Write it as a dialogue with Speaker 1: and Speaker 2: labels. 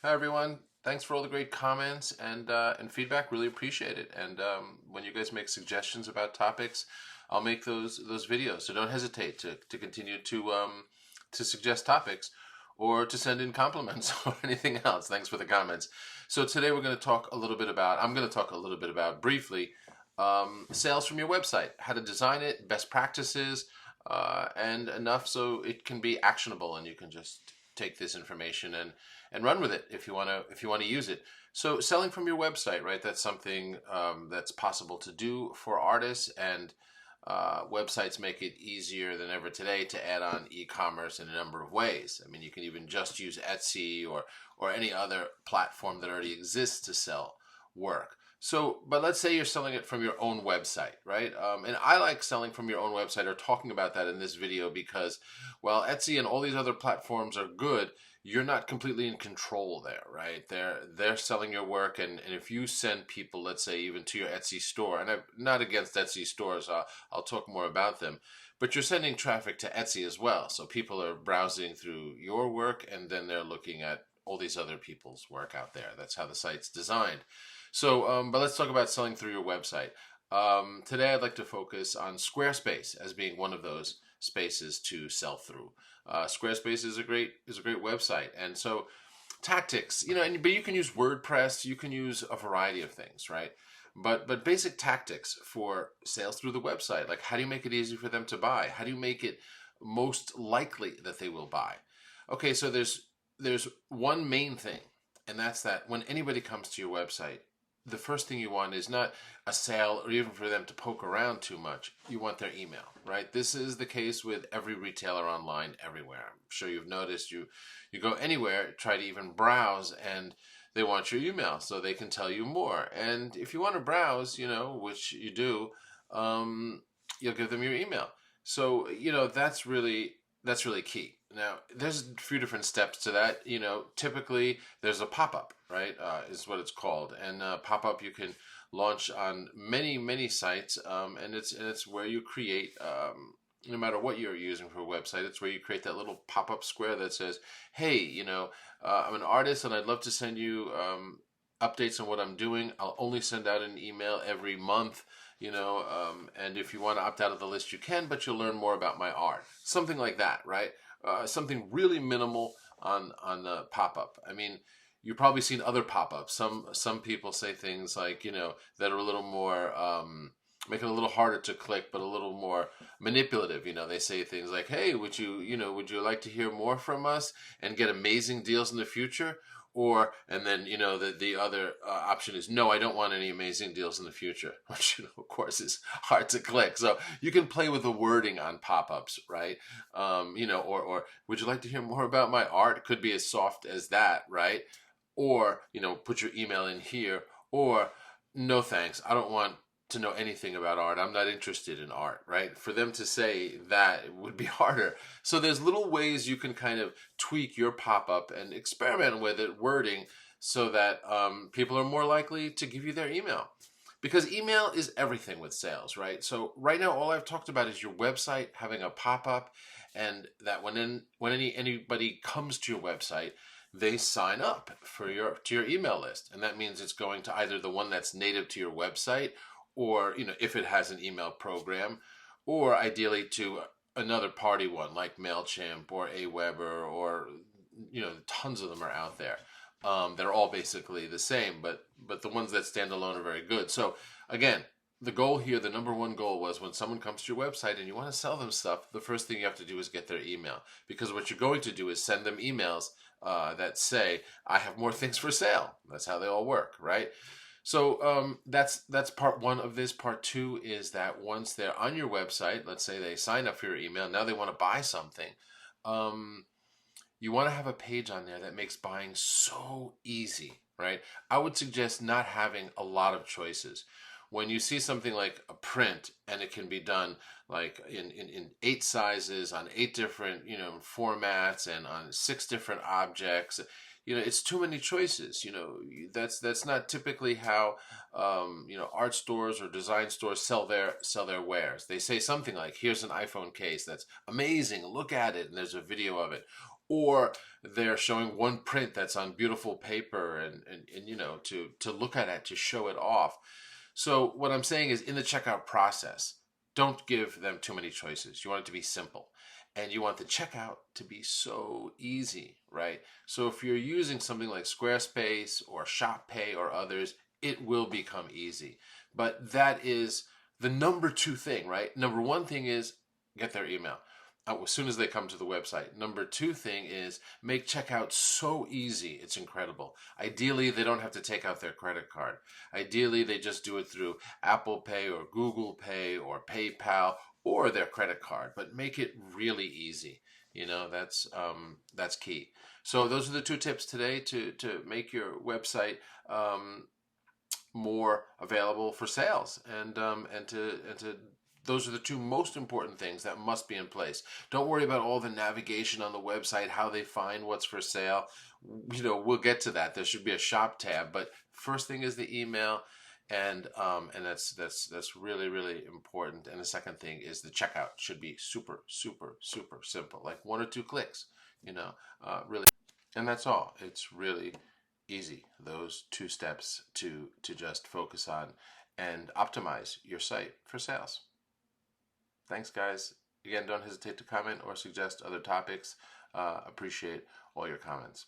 Speaker 1: Hi everyone. Thanks for all the great comments and feedback. Really appreciate it. And when you guys make suggestions about topics, I'll make those videos. So don't hesitate to continue to suggest topics or to send in compliments or anything else. Thanks for the comments. So today we're going to talk a little bit about. I'm going to talk a little bit about briefly sales from your website, how to design it, best practices, and enough so it can be actionable and you can just take this information and run with it if you want to use it. So selling from your website, right? That's something that's possible to do for artists, and websites make it easier than ever today to add on e-commerce in a number of ways. I mean, you can even just use Etsy or any other platform that already exists to sell work. So, but let's say you're selling it from your own website, right? And I like selling from your own website or talking about that in this video because, while Etsy and all these other platforms are good, you're not completely in control there, right? They're selling your work, and if you send people, let's say even to your Etsy store, and I'm not against Etsy stores, I'll talk more about them, but you're sending traffic to Etsy as well. So people are browsing through your work, and then they're looking at all these other people's work out there. That's how the site's designed. So, but let's talk about selling through your website. Today, I'd like to focus on Squarespace as being one of those spaces to sell through. Squarespace is a great website, and so tactics, but you can use WordPress, you can use a variety of things, right? But basic tactics for sales through the website, like how do you make it easy for them to buy? How do you make it most likely that they will buy? Okay, so there's one main thing, and that's that when anybody comes to your website, the first thing you want is not a sale or even for them to poke around too much. You want their email, right? This is the case with every retailer online everywhere. I'm sure you've noticed you go anywhere, try to even browse, and they want your email so they can tell you more. And if you want to browse, which you do, you'll give them your email. So, that's really key. Now, there's a few different steps to that. Typically there's a pop-up, right? Is what it's called, and pop-up you can launch on many sites, and it's where you create. No matter what you're using for a website, it's where you create that little pop-up square that says, "Hey, I'm an artist, and I'd love to send you updates on what I'm doing. I'll only send out an email every month." And if you want to opt out of the list, you can, but you'll learn more about my art. Something like that, right? Something really minimal on the pop up. I mean, you've probably seen other pop ups. Some people say things like that are a little more make it a little harder to click, but a little more manipulative. They say things like, "Hey, would you like to hear more from us and get amazing deals in the future?" Or and then the other option is, "No, I don't want any amazing deals in the future," which of course is hard to click. So you can play with the wording on pop-ups, right? Or would you like to hear more about my art? Could be as soft as that, right? Or put your email in here. Or no thanks, I don't want to know anything about art. I'm not interested in art, right? For them to say that, it would be harder. So there's little ways you can kind of tweak your pop-up and experiment with it, wording, so that people are more likely to give you their email. Because email is everything with sales, right? So right now, all I've talked about is your website having a pop-up, and that when anybody comes to your website, they sign up to your email list, and that means it's going to either the one that's native to your website, or if it has an email program, or ideally to another party one like Mailchimp or Aweber, or tons of them are out there. They're all basically the same, but the ones that stand alone are very good. So again, the goal here, the number one goal, was when someone comes to your website and you want to sell them stuff, the first thing you have to do is get their email, because what you're going to do is send them emails that say, "I have more things for sale." That's how they all work, right? So that's part one of this. Part two is that once they're on your website, let's say they sign up for your email, now they want to buy something. Um, you want to have a page on there that makes buying so easy, right? I would suggest not having a lot of choices. When you see something like a print and it can be done like in 8 sizes on 8 different formats and on 6 different objects, it's too many choices. That's not typically how art stores or design stores sell their wares. They say something like, "Here's an iPhone case that's amazing, look at it," and there's a video of it. or they're showing one print that's on beautiful paper and you know, to look at it, to show it off. So what I'm saying is, in the checkout process, don't give them too many choices. You want it to be simple. And you want the checkout to be so easy, right? So if you're using something like Squarespace or ShopPay or others, it will become easy. But that is the number two thing, right? Number one thing is get their email as soon as they come to the website. Number two thing is make checkout so easy, it's incredible. Ideally, they don't have to take out their credit card. Ideally, they just do it through Apple Pay or Google Pay or PayPal or their credit card, but make it really easy. You know, that's key. So those are the two tips today to make your website more available for sales, and to those are the two most important things that must be in place. Don't worry about all the navigation on the website, how they find what's for sale. You know, we'll get to that. There should be a shop tab, but first thing is the email, and that's really really important. And the second thing is the checkout should be super super super simple, like one or two clicks. You know, really, and that's all. It's really easy. Those two steps to just focus on and optimize your site for sales. Thanks, guys. Again, don't hesitate to comment or suggest other topics. Appreciate all your comments.